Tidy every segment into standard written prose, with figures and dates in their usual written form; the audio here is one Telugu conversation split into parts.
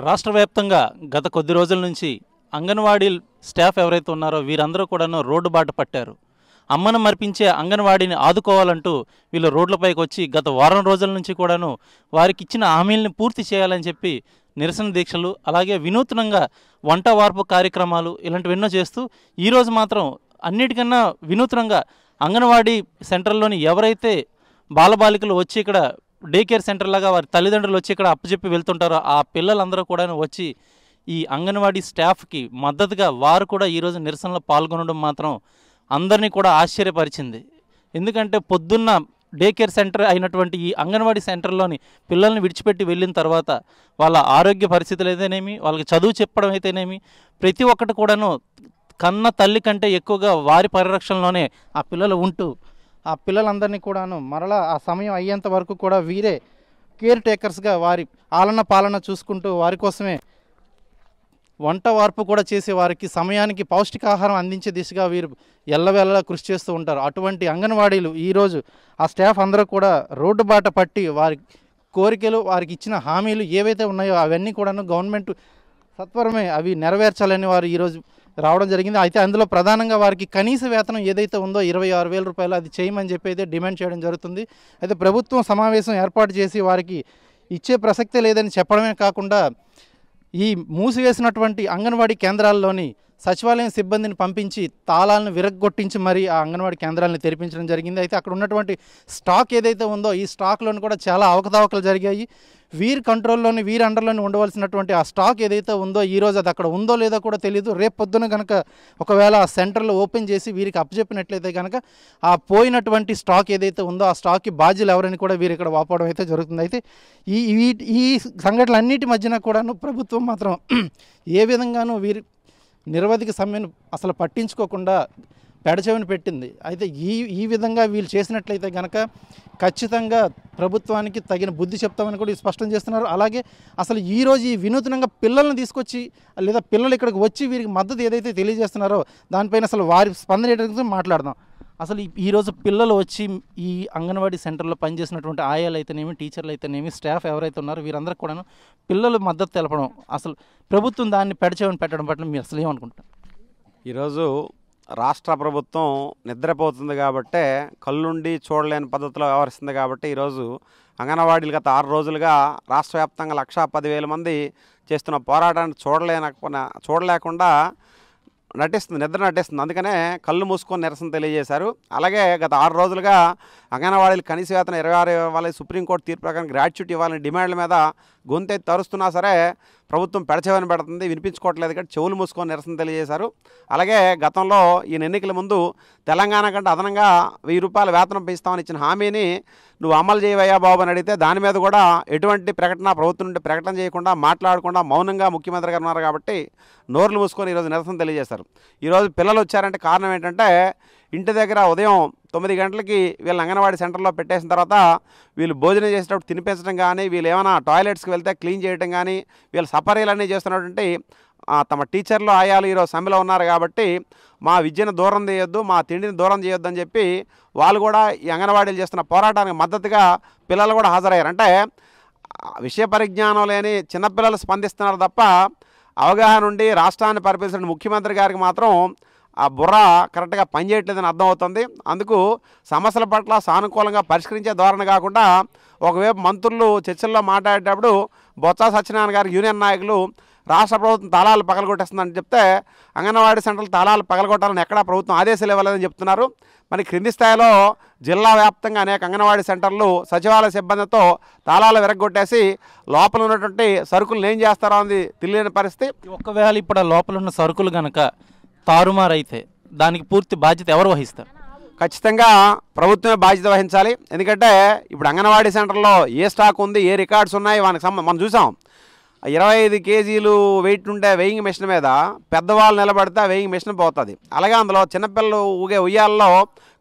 రాష్ట్ర వ్యాప్తంగా గత కొద్ది రోజుల నుంచి అంగన్వాడీ స్టాఫ్ ఎవరైతే ఉన్నారో వీరందరూ కూడాను రోడ్డు బాట పట్టారు. అమ్మను మరిపించే అంగన్వాడీని ఆదుకోవాలంటూ వీళ్ళు రోడ్లపైకి వచ్చి గత వారం రోజుల నుంచి కూడాను వారికి ఇచ్చిన హామీలను పూర్తి చేయాలని చెప్పి నిరసన దీక్షలు, అలాగే వినూత్నంగా వంట వార్పు కార్యక్రమాలు ఇలాంటివెన్నో చేస్తూ ఈరోజు మాత్రం అన్నిటికన్నా వినూత్నంగా అంగన్వాడీ సెంటర్లోని ఎవరైతే బాలబాలికలు వచ్చి ఇక్కడ డే కేర్ సెంటర్ లాగా వారి తల్లిదండ్రులు వచ్చి ఇక్కడ అప్పచెప్పి వెళ్తుంటారో ఆ పిల్లలందరూ కూడా వచ్చి ఈ అంగన్వాడీ స్టాఫ్కి మద్దతుగా వారు కూడా ఈరోజు నిరసనలో పాల్గొనడం మాత్రం అందరినీ కూడా ఆశ్చర్యపరిచింది. ఎందుకంటే పొద్దున్న డే కేర్ సెంటర్ అయినటువంటి ఈ అంగన్వాడీ సెంటర్లోని పిల్లల్ని విడిచిపెట్టి వెళ్ళిన తర్వాత వాళ్ళ ఆరోగ్య పరిస్థితులు అయితేనేమి, వాళ్ళకి చదువు చెప్పడం అయితేనేమి, ప్రతి ఒక్కటి కూడాను కన్న తల్లి కంటే ఎక్కువగా వారి పరిరక్షణలోనే ఆ పిల్లలు ఉంటూ ఆ పిల్లలందరినీ కూడాను మరలా ఆ సమయం అయ్యేంత వరకు కూడా వీరే కేర్ టేకర్స్గా వారి ఆలన పాలన చూసుకుంటూ వారి కోసమే వంట వార్పు కూడా చేసే వారికి సమయానికి పౌష్టికాహారం అందించే దిశగా వీరు ఎల్లవేళలా కృషి చేస్తూ ఉంటారు. అటువంటి అంగన్వాడీలు ఈరోజు ఆ స్టాఫ్ అందరూ కూడా రోడ్డు బాట పట్టి వారి కోరికలు, వారికి ఇచ్చిన హామీలు ఏవైతే ఉన్నాయో అవన్నీ కూడాను గవర్నమెంట్ సత్వరమే అవి నెరవేర్చాలని వారు ఈరోజు రావడం జరిగింది. అయితే అందులో ప్రధానంగా వారికి కనీస వేతనం ఏదైతే ఉందో 26,000 రూపాయలు అది చేయమని చెప్పి అయితే డిమాండ్ చేయడం జరుగుతుంది. అయితే ప్రభుత్వం సమావేశం ఏర్పాటు చేసి వారికి ఇచ్చే ప్రసక్తే లేదని చెప్పడమే కాకుండా ఈ మూసివేసినటువంటి అంగన్వాడీ కేంద్రాల్లోని సచివాలయం సిబ్బందిని పంపించి తాళాలను విరగ్గొట్టించి మరి ఆ అంగన్వాడీ కేంద్రాలను తెరిపించడం జరిగింది. అయితే అక్కడ ఉన్నటువంటి స్టాక్ ఏదైతే ఉందో ఈ స్టాక్లోని కూడా చాలా అవకతవకలు జరిగాయి. వీరి కంట్రోల్లోని వీరి అండర్లోని ఉండవలసినటువంటి ఆ స్టాక్ ఏదైతే ఉందో ఈరోజు అది అక్కడ ఉందో లేదో కూడా తెలియదు. రేపు పొద్దున కనుక ఒకవేళ ఆ సెంటర్లు ఓపెన్ చేసి వీరికి అప్పచెప్పినట్లయితే కనుక ఆ పోయినటువంటి స్టాక్ ఏదైతే ఉందో ఆ స్టాక్కి బాధ్యులు ఎవరని కూడా వీరు ఇక్కడ వాపోవడం అయితే జరుగుతుంది. అయితే ఈ సంఘటనలన్నిటి మధ్యన కూడాను ప్రభుత్వం మాత్రం ఏ విధంగానూ వీరి నిరవధిక సమ్మెను అసలు పట్టించుకోకుండా పెడచెవిని పెట్టింది. అయితే ఈ విధంగా వీళ్ళు చేసినట్లయితే కనుక ఖచ్చితంగా ప్రభుత్వానికి తగిన బుద్ధి చెప్తామని కూడా స్పష్టం చేస్తున్నారు. అలాగే అసలు ఈరోజు ఈ వినూత్నంగా పిల్లల్ని తీసుకొచ్చి లేదా పిల్లలు ఇక్కడికి వచ్చి వీరికి మద్దతు ఏదైతే తెలియజేస్తున్నారో దానిపైన అసలు వారి స్పందన ఏంటో మాట్లాడదాం. అసలు ఈరోజు పిల్లలు వచ్చి ఈ అంగన్వాడీ సెంటర్లో పనిచేసినటువంటి ఆయాలు అయితేనేమి, టీచర్లు అయితేనేమి, స్టాఫ్ ఎవరైతే ఉన్నారో వీరందరికీ కూడాను పిల్లలు మద్దతు తెలపడం, అసలు ప్రభుత్వం దాన్ని పెడచెవిని పెట్టడం పట్ల మీరు అసలు ఏమనుకుంటారు? ఈరోజు రాష్ట్ర ప్రభుత్వం నిద్రపోతుంది కాబట్టే కళ్ళుండి చూడలేని పద్ధతిలో వ్యవహరిస్తుంది కాబట్టి ఈరోజు అంగన్వాడీలు గత 6 రోజులుగా రాష్ట్ర వ్యాప్తంగా 1,10,000 మంది చేస్తున్న పోరాటాన్ని చూడలేకుండా నిద్ర నటిస్తుంది. అందుకనే కళ్ళు మూసుకొని నిరసన తెలియజేశారు. అలాగే గత 6 రోజులుగా అంగన్వాడీలు కనీస వేతనం 26 ఇవ్వాలి, సుప్రీంకోర్టు తీర్పు ప్రకారం గ్రాట్యుటీ ఇవ్వాలని డిమాండ్ల మీద గొంతెత్తి తరుస్తున్నా సరే ప్రభుత్వం పెడచెవిని పెడుతుంది, వినిపించుకోవట్లేదు కాబట్టి చెవులు మూసుకొని నిరసన తెలియజేశారు. అలాగే గతంలో ఈయన ఎన్నికల ముందు తెలంగాణ కంటే అదనంగా 1000 రూపాయల వేతనం పెంచుతామని ఇచ్చిన హామీని నువ్వు అమలు చేయవయ్యా బాబు అని అడిగితే దాని మీద కూడా ఎటువంటి ప్రకటన ప్రభుత్వం నుండి ప్రకటన చేయకుండా మాట్లాడకుండా మౌనంగా ముఖ్యమంత్రి గారు ఉన్నారు కాబట్టి నోర్లు మూసుకొని ఈరోజు నిరసన తెలియజేశారు. ఈరోజు పిల్లలు వచ్చారంటే కారణం ఏంటంటే ఇంటి దగ్గర ఉదయం 9 గంటలకి వీళ్ళ అంగన్వాడీ సెంటర్లో పెట్టేసిన తర్వాత వీళ్ళు భోజనం చేసేటప్పుడు తినిపించడం కానీ, వీళ్ళు ఏమైనా టాయిలెట్స్కి వెళ్తే క్లీన్ చేయడం కానీ, వీళ్ళ సపరీలన్నీ చేస్తున్నటువంటి తమ టీచర్లు ఆయాలు ఈరోజు సమ్మెలో ఉన్నారు కాబట్టి మా విద్యను దూరం చేయొద్దు, మా తిండిని దూరం చేయొద్దు అని చెప్పి వాళ్ళు కూడా ఈ అంగన్వాడీలు చేస్తున్న పోరాటానికి మద్దతుగా పిల్లలు కూడా హాజరయ్యారు. అంటే విషయ పరిజ్ఞానం లేని చిన్నపిల్లలు స్పందిస్తున్నారు తప్ప అవగాహన ఉండి రాష్ట్రాన్ని పరిపాలిస్తున్న ముఖ్యమంత్రి గారికి మాత్రం ఆ బుర్ర కరెక్ట్గా పనిచేయట్లేదని అర్థమవుతుంది. అందుకు సమస్యల పట్ల సానుకూలంగా పరిష్కరించే ధోరణి కాకుండా ఒకవైపు మంత్రులు చర్చల్లో మాట్లాడేటప్పుడు బొత్స సత్యనారాయణ గారి యూనియన్ నాయకులు రాష్ట్ర ప్రభుత్వం తాళాలు పగలగొట్టేస్తుందని చెప్తే అంగన్వాడీ సెంటర్లు తాళాలు పగలగొట్టాలని ఎక్కడా ప్రభుత్వం ఆదేశాలు ఇవ్వలేదని చెప్తున్నారు. మరి క్రింది స్థాయిలో జిల్లా వ్యాప్తంగా అనేక అంగన్వాడీ సెంటర్లు సచివాలయ సిబ్బందితో తాళాలు విరగొట్టేసి లోపల ఉన్నటువంటి సరుకులు ఏం చేస్తారో అని తెలియని పరిస్థితి. ఒకవేళ ఇప్పుడు లోపల ఉన్న సరుకులు కనుక తారుమారైతే దానికి పూర్తి బాధ్యత ఎవరు వహిస్తారు? ఖచ్చితంగా ప్రభుత్వమే బాధ్యత వహించాలి. ఎందుకంటే ఇప్పుడు అంగన్వాడీ సెంటర్లో ఏ స్టాక్ ఉంది, ఏ రికార్డ్స్ ఉన్నాయి వానికి మనం చూసాం. 25 కేజీలు వెయిట్ ఉండే వెయింగ్ మిషన్ మీద పెద్దవాళ్ళు నిలబడితే ఆ వెయింగ్ మిషన్ పోతుంది. అలాగే అందులో చిన్నపిల్లలు ఊగే ఉయ్యాల్లో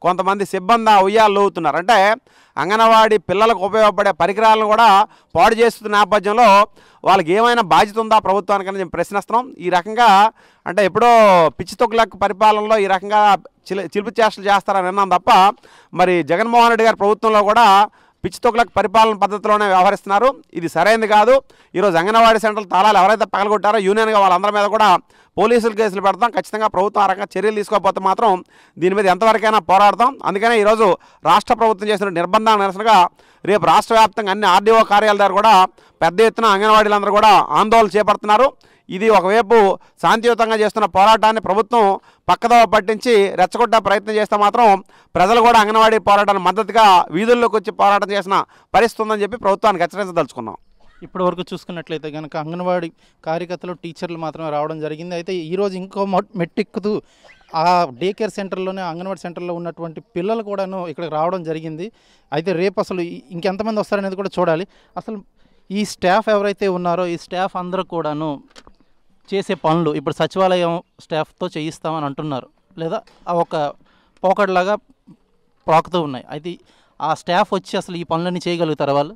కొంతమంది సిబ్బంది ఆ ఉయ్యాలు ఊగుతున్నారు. అంటే అంగన్వాడీ పిల్లలకు ఉపయోగపడే పరికరాలను కూడా పాడు చేస్తున్న నేపథ్యంలో వాళ్ళకి ఏమైనా బాధ్యత ఉందా ప్రభుత్వానికని మేము ప్రశ్నిస్తున్నాం. ఈ రకంగా అంటే ఎప్పుడో పిచ్చి తొక్కులకు పరిపాలనలో ఈ రకంగా చిలుపు చేష్టలు చేస్తారని విన్నాం తప్ప మరి జగన్మోహన్ రెడ్డి గారి ప్రభుత్వంలో కూడా పిచ్చితొక్కులకు పరిపాలన పద్ధతిలోనే వ్యవహరిస్తున్నారు. ఇది సరైనది కాదు. ఈరోజు అంగన్వాడీ సెంటర్ల తాళాలు ఎవరైతే పగలగొట్టారో యూనియన్గా వాళ్ళందరి మీద కూడా పోలీసులు కేసులు పెడతాం. ఖచ్చితంగా ప్రభుత్వం ఆ రకంగా చర్యలు తీసుకోకపోతే మాత్రం దీని మీద ఎంతవరకైనా పోరాడతాం. అందుకనే ఈరోజు రాష్ట్ర ప్రభుత్వం చేసిన నిర్బంధాన్ని నిరసనగా రేపు రాష్ట్ర వ్యాప్తంగా అన్ని ఆర్డీఓ కార్యాలయాల దగ్గర కూడా పెద్ద ఎత్తున అంగన్వాడీలందరూ కూడా ఆందోళన చేపడుతున్నారు. ఇది ఒకవైపు శాంతియుతంగా చేస్తున్న పోరాటాన్ని ప్రభుత్వం పక్కదోవ పట్టించి రెచ్చగొట్టే ప్రయత్నం చేస్తే మాత్రం ప్రజలు కూడా అంగన్వాడీ పోరాటాన్ని మద్దతుగా వీధుల్లోకి వచ్చి పోరాటం చేసిన పరిస్థితి ఉందని చెప్పి ప్రభుత్వానికి హెచ్చరించదలుచుకున్నాం. ఇప్పటి వరకు చూసుకున్నట్లయితే కనుక అంగన్వాడీ కార్యకర్తలు టీచర్లు మాత్రమే రావడం జరిగింది. అయితే ఈరోజు ఇంకో మెట్టెక్కుతూ ఆ డే కేర్ సెంటర్లోనే అంగన్వాడీ సెంటర్లో ఉన్నటువంటి పిల్లలు కూడాను ఇక్కడికి రావడం జరిగింది. అయితే రేపు అసలు ఇంకెంతమంది వస్తారనేది కూడా చూడాలి. అసలు ఈ స్టాఫ్ ఎవరైతే ఉన్నారో ఈ స్టాఫ్ అందరూ కూడాను చేసే పనులు ఇప్పుడు సచివాలయం స్టాఫ్తో చేయిస్తామని అంటున్నారు, లేదా ఒక పోకడలాగా పాకుతూ ఉన్నాయి. అయితే ఆ స్టాఫ్ వచ్చి అసలు ఈ పనులన్నీ చేయగలుగుతారా? వాళ్ళు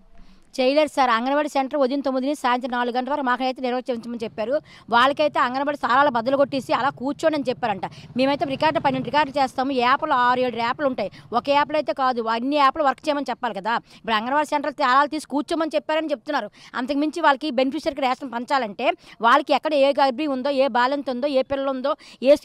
చేయలేరు సార్. అంగన్వాడీ సెంటర్ ఉదయం 9 నుంచి సాయంత్రం 4 గంటల వరకు మాకైతే నిర్వహించమని చెప్పారు. వాళ్ళకైతే అంగన్వాడీ తాళాలు బద్దలు కొట్టేసి అలా కూర్చోండి అని చెప్పారంట. మేమైతే 12 రికార్డు చేస్తాము. యాప్లు 6-7 యాప్లు ఉంటాయి. ఒక యాప్లు అయితే కాదు, అన్ని యాప్లు వర్క్ చేయమని చెప్పాలి కదా. ఇప్పుడు అంగన్వాడీ సెంటర్ తాళాలు తీసి కూర్చోమని చెప్పారని చెప్తున్నారు. అంతకుమించి వాళ్ళకి బెనిఫిషరీకి రేషన్ పంచాలంటే వాళ్ళకి ఎక్కడ ఏ గర్భిణి ఉందో, ఏ బాలింత ఉందో, ఏ పిల్లలు ఉందో,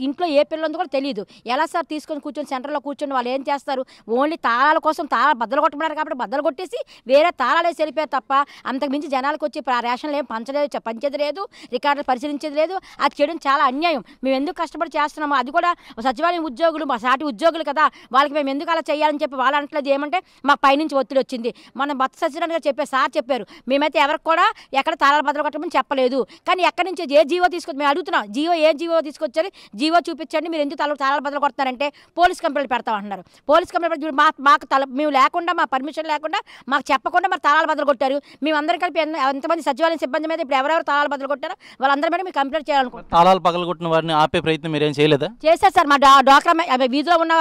ఇంట్లో ఏ పిల్లలు ఉందో కూడా తెలియదు. ఎలా సార్ తీసుకొని కూర్చొని సెంటర్లో కూర్చొని వాళ్ళు ఏం చేస్తారు? ఓన్లీ తాళాల కోసం తాళాలు బద్దలు కొట్టమన్నారు కాబట్టి బద్దలు కొట్టేసి వేరే తాళాలే సెలిపారు తప్ప అంతకుమించి జనాలకు వచ్చి రేషన్లు ఏం పంచేది లేదు, రికార్డులు పరిశీలించేది లేదు. అది చేయడం చాలా అన్యాయం. మేము ఎందుకు కష్టపడి చేస్తున్నాము? అది కూడా సచివాలయం ఉద్యోగులు, మా సాటి ఉద్యోగులు కదా, వాళ్ళకి మేము ఎందుకు అలా చేయాలని చెప్పి వాళ్ళు అంటలేదు. ఏమంటే మాకు పైనుంచి ఒత్తిడి వచ్చింది. మన బత్త సత్యనారాయణ గారు సార్ చెప్పారు, మేమైతే ఎవరికి కూడా ఎక్కడ తాళాలు బద్దలు కొట్టమని చెప్పలేదు. కానీ ఎక్కడి నుంచి ఏ జీవో తీసుకొచ్చి మేము అడుగుతున్నాం, ఏ జీవో తీసుకొచ్చారు, జీవో చూపించండి, మీరు ఎందుకు తాళాలు బద్దలు కొడతారంటే పోలీస్ కంప్లైంట్ పెడతామంటున్నారు. పోలీస్ కంప్లైంట్ మాకు మేము లేకుండా, మా పర్మిషన్ లేకుండా, మాకు చెప్పకుండా మరి తాళాలు బద్దలు కొట్టారు. మేమందరం కలిపి ఎంతమంది సచివాలయం సిబ్బంది మీద ఇప్పుడు ఎవరెవరు తాళాలు బద్దలు కొట్టారో వాళ్ళందరి మీద మీరు కంప్లైంట్ చేయాలనుకుంటున్నారు. తాళాలు పగలగొట్టిన వారిని ఆపే ప్రయత్నం మీరేం చేయలేదా? చేశారు సార్. మా డ్వాక్రా వీధిలో ఉన్న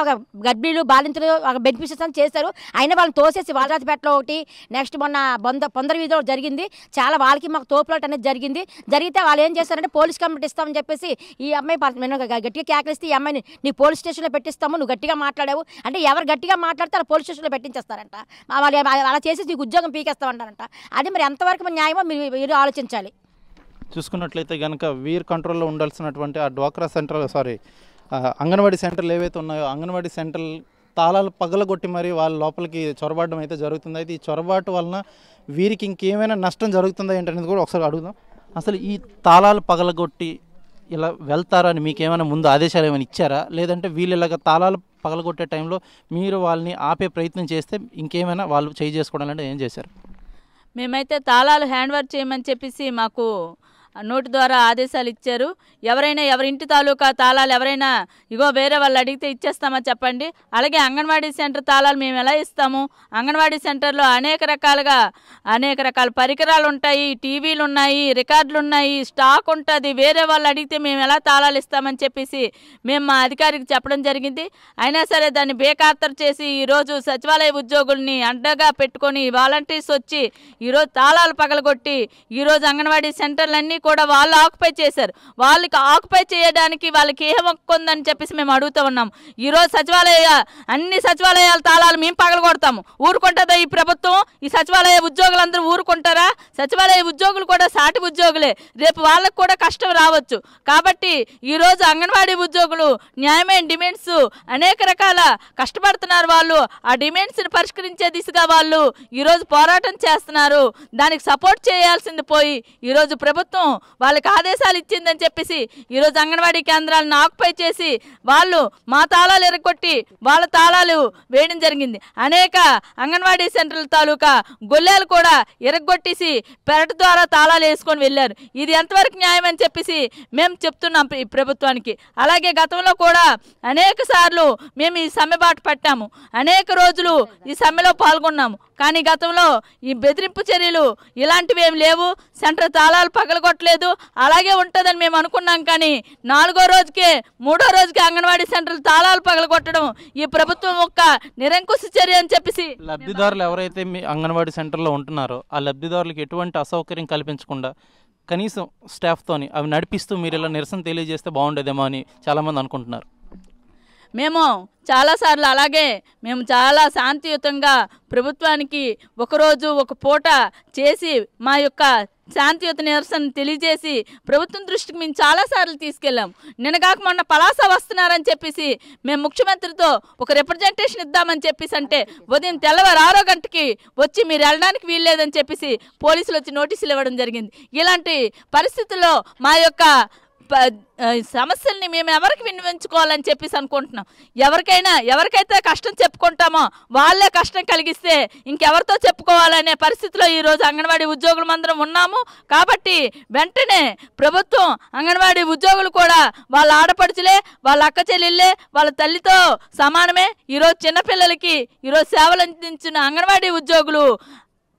గర్భిణీలు, బాలింతలు బెనిఫిషరీస్ అని చేశారు. అయినా వాళ్ళని తోసేసి వాలరాజపేటలో ఒకటి, నెక్స్ట్ మొన్న పొందర వీధిలో జరిగింది. చాలా వాళ్ళకి మాకు తోపులాట అనేది జరిగితే వాళ్ళు ఏం చేశారంటే పోలీస్ కంప్లైంట్ ఇస్తామని చెప్పేసి ఈ అమ్మాయి గట్టిగా కేకలిస్తే ఈ అమ్మాయిని నీ పోలీస్ స్టేషన్లో పెట్టిస్తాము, నువ్వు గట్టిగా మాట్లాడావు అంటే ఎవరు గట్టిగా మాట్లాడితే వాళ్ళు పోలీస్ స్టేషన్లో పెట్టించేస్తారంట. వాళ్ళు అలా చేసి నీకు ఉద్యోగం పీకేస్తామంటారంట. అది మరి ఎంతవరకు న్యాయమో మీరు ఆలోచించాలి. చూసుకున్నట్లయితే కనుక వీర్ కంట్రోల్లో ఉండాల్సినటువంటి ఆ డ్వాక్రా అంగన్వాడీ సెంటర్లు ఏవైతే ఉన్నాయో అంగన్వాడీ సెంటర్ తాళాలు పగలగొట్టి మరి వాళ్ళ లోపలికి చొరబాటం అయితే జరుగుతుంది. అయితే ఈ చొరబాటు వలన వీరికి ఇంకేమైనా నష్టం జరుగుతుందా ఏంటనేది కూడా ఒకసారి అడుగుదాం. అసలు ఈ తాళాలు పగలగొట్టి ఇలా వెళ్తారని మీకు ఏమైనా ముందు ఆదేశాలు ఏమైనా ఇచ్చారా? లేదంటే వీళ్ళు ఇలాగ తాళాలు పగలగొట్టే టైంలో మీరు వాళ్ళని ఆపే ప్రయత్నం చేస్తే ఇంకేమైనా వాళ్ళు చేసుకోవడం ఏం చేశారు? మేమైతే తాళాలు హ్యాండ్ ఓవర్ చేయమని చెప్పేసి మాకు నోటి ద్వారా ఆదేశాలు ఇచ్చారు. ఎవరైనా ఎవరింటి తాలూకా తాళాలు ఎవరైనా ఇగో వేరే వాళ్ళు అడిగితే ఇచ్చేస్తామా చెప్పండి. అలాగే అంగన్వాడీ సెంటర్ తాళాలు మేము ఎలా ఇస్తాము? అంగన్వాడీ సెంటర్లో అనేక రకాల పరికరాలు ఉంటాయి, టీవీలు ఉన్నాయి, రికార్డులు ఉన్నాయి, స్టాక్ ఉంటుంది. వేరే వాళ్ళు అడిగితే మేము ఎలా తాళాలు ఇస్తామని చెప్పేసి మేము మా అధికారికి చెప్పడం జరిగింది. అయినా సరే దాన్ని బేఖాతరు చేసి ఈరోజు సచివాలయ ఉద్యోగుల్ని అడ్డగా పెట్టుకొని వాలంటీర్స్ వచ్చి ఈరోజు తాళాలు పగలగొట్టి ఈరోజు అంగన్వాడీ సెంటర్లన్నీ కూడా వాళ్ళు ఆక్యుపై చేశారు. వాళ్ళకి ఆక్యుపై చేయడానికి వాళ్ళకి ఏ హక్కు ఉందని చెప్పేసి మేము అడుగుతూ ఉన్నాం. ఈరోజు అన్ని సచివాలయాల తాళాలు మేము పగలగొడతాము. ఊరుకుంటుందా ఈ ప్రభుత్వం? ఈ సచివాలయ ఉద్యోగులందరూ ఊరుకుంటారా? సచివాలయ ఉద్యోగులు కూడా సాటి ఉద్యోగులే, రేపు వాళ్ళకు కూడా కష్టం రావచ్చు. కాబట్టి ఈరోజు అంగన్వాడీ ఉద్యోగులు న్యాయమైన డిమాండ్స్ అనేక రకాల కష్టపడుతున్నారు. వాళ్ళు ఆ డిమాండ్స్ని పరిష్కరించే దిశగా వాళ్ళు ఈరోజు పోరాటం చేస్తున్నారు. దానికి సపోర్ట్ చేయాల్సింది పోయి ఈరోజు ప్రభుత్వం వాళ్ళకి ఆదేశాలు ఇచ్చిందని చెప్పేసి ఈరోజు అంగన్వాడీ కేంద్రాలను ఆక్యుపై చేసి వాళ్ళు మా తాళాలు ఎరగొట్టి వాళ్ళ తాళాలు వేయడం జరిగింది. అనేక అంగన్వాడీ సెంటర్ల తాలూకా గొల్లేలు కూడా ఎరగొట్టేసి పెరటి ద్వారా తాళాలు వేసుకొని వెళ్ళారు. ఇది ఎంతవరకు న్యాయం అని చెప్పేసి మేము చెప్తున్నాం ఈ ప్రభుత్వానికి. అలాగే గతంలో కూడా అనేక సార్లు మేము ఈ సమ్మె బాట పట్టాము, అనేక రోజులు ఈ సమ్మెలో పాల్గొన్నాము. కానీ గతంలో ఈ బెదిరింపు చర్యలు ఇలాంటివి ఏమి లేవు. సెంటర్ తాళాలు పగలగొట్టలేదు, అలాగే ఉంటుందని మేము అనుకున్నాం. కానీ 4వ రోజుకే 3వ రోజుకే అంగన్వాడీ సెంటర్లు తాళాలు పగలగొట్టడం ఈ ప్రభుత్వం యొక్క నిరంకుశ చర్య అని చెప్పేసి లబ్ధిదారులు ఎవరైతే మీ అంగన్వాడీ సెంటర్లో ఉంటున్నారో ఆ లబ్ధిదారులకు ఎటువంటి అసౌకర్యం కల్పించకుండా కనీసం స్టాఫ్తోని అవి నడిపిస్తూ మీరు ఇలా నిరసన తెలియజేస్తే బాగుండేదేమో అని చాలామంది అనుకుంటున్నారు. మేము చాలాసార్లు అలాగే మేము చాలా శాంతియుతంగా ప్రభుత్వానికి ఒకరోజు ఒక పూట చేసి మా యొక్క శాంతియుత నిరసన తెలియజేసి ప్రభుత్వం దృష్టికి మేము చాలాసార్లు తీసుకెళ్ళాం. నిన్నగాక మొన్న పలాస వస్తున్నారని చెప్పేసి మేము ముఖ్యమంత్రితో ఒక రిప్రజెంటేషన్ ఇద్దామని చెప్పేసి అంటే ఉదయం తెల్లవారు 6 గంటకి వచ్చి మీరు వెళ్ళడానికి వీల్లేదని చెప్పేసి పోలీసులు వచ్చి నోటీసులు ఇవ్వడం జరిగింది. ఇలాంటి పరిస్థితుల్లో మా యొక్క సమస్యల్ని మేము ఎవరికి విన్నవించుకోవాలని చెప్పేసి అనుకుంటున్నాం. ఎవరికైతే కష్టం చెప్పుకుంటామో వాళ్ళే కష్టం కలిగిస్తే ఇంకెవరితో చెప్పుకోవాలనే పరిస్థితిలో ఈరోజు అంగన్వాడీ ఉద్యోగులు అందరం ఉన్నాము. కాబట్టి వెంటనే ప్రభుత్వం అంగన్వాడీ ఉద్యోగులు కూడా వాళ్ళ ఆడపడుచులే, వాళ్ళ అక్క చెల్లెళ్ళే, వాళ్ళ తల్లితో సమానమే. ఈరోజు చిన్నపిల్లలకి ఈరోజు సేవలు అందించిన అంగన్వాడీ ఉద్యోగులు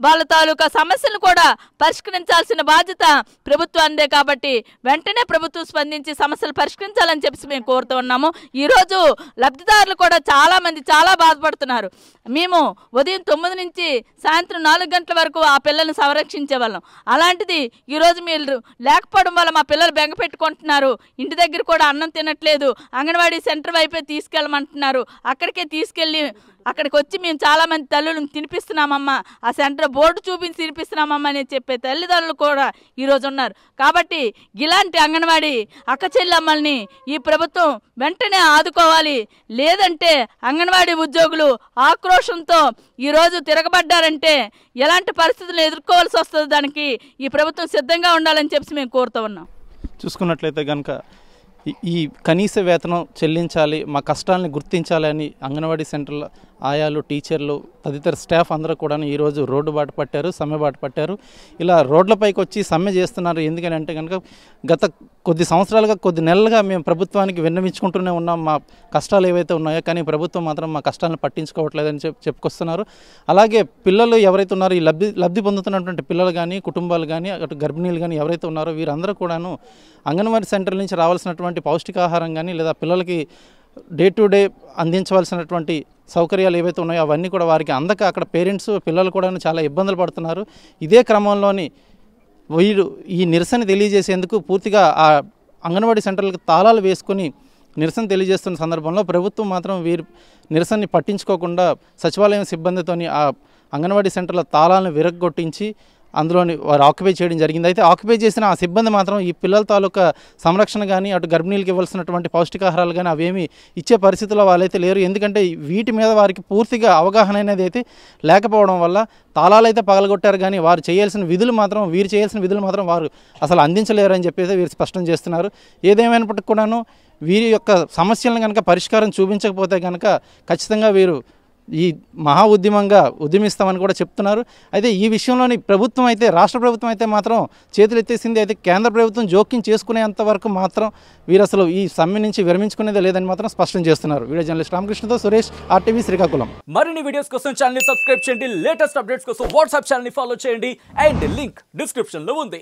వాళ్ళ తాలూకా సమస్యలను కూడా పరిష్కరించాల్సిన బాధ్యత ప్రభుత్వానిదే. కాబట్టి వెంటనే ప్రభుత్వం స్పందించి సమస్యలు పరిష్కరించాలని చెప్పి మేము కోరుతూ ఉన్నాము. ఈరోజు లబ్ధిదారులు కూడా చాలామంది చాలా బాధపడుతున్నారు. మేము ఉదయం 9 నుంచి సాయంత్రం 4 గంటల వరకు ఆ పిల్లల్ని సంరక్షించే వాళ్ళం. అలాంటిది ఈరోజు మీరు లేకపోవడం వల్ల మా పిల్లలు బెంగ పెట్టుకుంటున్నారు. ఇంటి దగ్గర కూడా అన్నం తినట్లేదు. అంగన్వాడీ సెంటర్ వైపే తీసుకెళ్ళమంటున్నారు. అక్కడికే తీసుకెళ్ళి అక్కడికి వచ్చి మేము చాలామంది తల్లులను తినిపిస్తున్నామమ్మా, ఆ సెంటర్ బోర్డు చూపించి తినిపిస్తున్నామమ్మా అని చెప్పే తల్లిదండ్రులు కూడా ఈరోజు ఉన్నారు. కాబట్టి ఇలాంటి అంగన్వాడీ అక్క చెల్లెమ్మల్ని ఈ ప్రభుత్వం వెంటనే ఆదుకోవాలి. లేదంటే అంగన్వాడీ ఉద్యోగులు ఆక్రోషంతో ఈరోజు తిరగబడ్డారంటే ఎలాంటి పరిస్థితులు ఎదుర్కోవాల్సి వస్తుంది, దానికి ఈ ప్రభుత్వం సిద్ధంగా ఉండాలని చెప్పి మేము కోరుతూ ఉన్నాం. చూసుకున్నట్లయితే కనుక ఈ కనీస వేతనం చెల్లించాలి, మా కష్టాలని గుర్తించాలి అని అంగన్వాడీ సెంటర్ల ఆయాలు, టీచర్లు, తదితర స్టాఫ్ అందరూ కూడా ఈరోజు రోడ్డు బాట పట్టారు, సమ్మె బాట పట్టారు. ఇలా రోడ్లపైకి వచ్చి సమ్మె చేస్తున్నారు. ఎందుకని అంటే కనుక గత కొద్ది సంవత్సరాలుగా, కొద్ది నెలలుగా మేము ప్రభుత్వానికి విన్నవించుకుంటూనే ఉన్నాం మా కష్టాలు ఏవైతే ఉన్నాయో, కానీ ప్రభుత్వం మాత్రం మా కష్టాలను పట్టించుకోవట్లేదని చెప్పుకొస్తున్నారు. అలాగే పిల్లలు ఎవరైతే ఉన్నారో, ఈ లబ్ధి పొందుతున్నటువంటి పిల్లలు కానీ, కుటుంబాలు కానీ, అటు గర్భిణీలు కానీ ఎవరైతే ఉన్నారో వీరందరూ కూడాను అంగన్వాడీ సెంటర్ నుంచి రావాల్సినటువంటి పౌష్టికాహారం కానీ, లేదా పిల్లలకి డే టు డే అందించవలసినటువంటి సౌకర్యాలు ఏవైతే ఉన్నాయో అవన్నీ కూడా వారికి అందక అక్కడ పేరెంట్స్, పిల్లలు కూడా చాలా ఇబ్బందులు పడుతున్నారు. ఇదే క్రమంలోని వీరు ఈ నిరసన తెలియజేసేందుకు పూర్తిగా ఆ అంగన్వాడీ సెంటర్లకు తాళాలు వేసుకొని నిరసన తెలియజేస్తున్న సందర్భంలో ప్రభుత్వం మాత్రం వీరి నిరసనని పట్టించుకోకుండా సచివాలయం సిబ్బందితోని ఆ అంగన్వాడీ సెంటర్ల తాళాలను విరగ్గొట్టించి అందులోని వారు ఆక్యుపై చేయడం జరిగింది. అయితే ఆక్యుపై చేసిన ఆ సిబ్బంది మాత్రం ఈ పిల్లల తాలూకా సంరక్షణ కానీ, అటు గర్భిణీలకు ఇవ్వాల్సినటువంటి పౌష్టికాహారాలు కానీ అవేమీ ఇచ్చే పరిస్థితుల్లో వాళ్ళైతే లేరు. ఎందుకంటే వీటి మీద వారికి పూర్తిగా అవగాహన అనేది అయితే లేకపోవడం వల్ల తాళాలైతే పగలగొట్టారు, కానీ వారు చేయాల్సిన విధులు మాత్రం వారు అసలు అందించలేరు అని చెప్పేసి వీరు స్పష్టం చేస్తున్నారు. ఏదేమైనప్పటికీ కూడాను వీరి యొక్క సమస్యలను కనుక పరిష్కారం చూపించకపోతే కనుక ఖచ్చితంగా వీరు ఈ మహా ఉద్యమంగా ఉద్యమిస్తామని కూడా చెప్తున్నారు. అయితే ఈ విషయంలోని ప్రభుత్వం అయితే, రాష్ట్ర ప్రభుత్వం అయితే మాత్రం చేతులు ఎత్తేసింది. అయితే కేంద్ర ప్రభుత్వం జోక్యం చేసుకునేంత వరకు మాత్రం వీరు అసలు ఈ సమ్మె నుంచి విరమించుకునేది లేదని మాత్రం స్పష్టం చేస్తున్నారు. వీడియో జర్నలిస్ట్ రామకృష్ణతో సురేష్, RTV శ్రీకాకుళం. మరిన్ని వీడియోస్ కోసం ఛానల్ ని సబ్స్క్రైబ్ చేయండి. లేటెస్ట్ అప్డేట్స్ కోసం వాట్సాప్ ఛానల్ ని ఫాలో చేయండి. అండ్ లింక్ డిస్క్రిప్షన్ లో ఉంది.